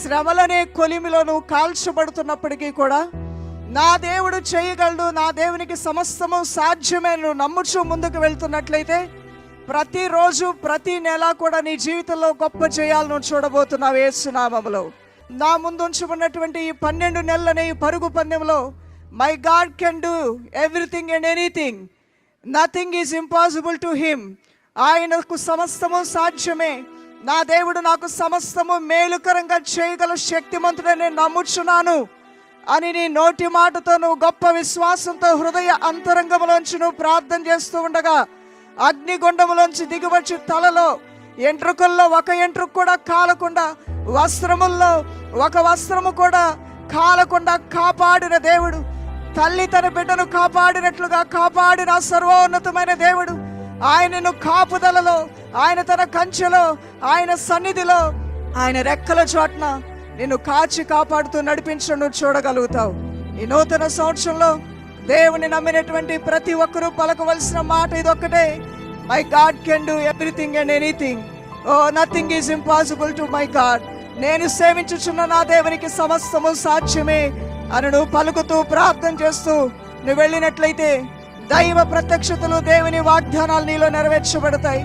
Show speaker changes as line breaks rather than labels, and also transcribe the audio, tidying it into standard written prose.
శ్రమలనే కొలిమిలో నువ్వు కాల్చబడుతున్నప్పటికీ కూడా నా దేవుడు చేయగలడు, నా దేవునికి సమస్తము సాధ్యమే నువ్వు నమ్ముచూ ముందుకు వెళ్తున్నట్లయితే ప్రతిరోజు ప్రతి నెల కూడా నీ జీవితంలో గొప్ప చేయాలని నువ్వు చూడబోతున్నావు యేసు నామములో. నా ముందు ఉంచబడినటువంటి ఈ 12 నెలలనే ఈ పరుగు పందెంలో my God can do everything and anything, nothing is impossible to him. ఆయనకు సమస్తము సాధ్యమే. నా దేవుడు నాకు సమస్తము మేలుకరంగా చేయగల శక్తిమంతుడని నేను నమ్ముచున్నాను అని నీ నోటి మాటతో నువ్వు గొప్ప విశ్వాసంతో హృదయ అంతరంగంలోంచి నువ్వు ప్రార్థన చేస్తూ ఉండగా అగ్నిగుండములోంచి దిగివచ్చి తలలో ఎంట్రుకల్లో ఒక ఎంట్రుకు కూడా కాలకుండా, వస్త్రముల్లో ఒక వస్త్రము కూడా కాలకుండా కాపాడిన దేవుడు, తల్లి తన బిడ్డను కాపాడినట్లుగా కాపాడిన సర్వోన్నతమైన దేవుడు, ఆయనను కాపుదలలో, ఆయన తన కంచెలో, ఆయన సన్నిధిలో, ఆయన రెక్కల చోట్న నిన్ను కాచి కాపాడుతూ నడిపించడం నువ్వు చూడగలుగుతావు. ఈ నూతన సంవత్సరంలో దేవుని నమ్మినటువంటి ప్రతి ఒక్కరూ పలకవలసిన మాట ఇదొక్కటే, my God can do everything and anything. Oh nothing is impossible to my God. నేను సేవించుచున్న నా దేవునికి సమస్తము సాధ్యమే అని నువ్వు పలుకుతూ ప్రార్థన చేస్తూ నువ్వు వెళ్ళినట్లయితే దైవ ప్రత్యక్షతలు, దేవుని వాగ్దానాలు నీలో నెరవేర్చబడతాయి.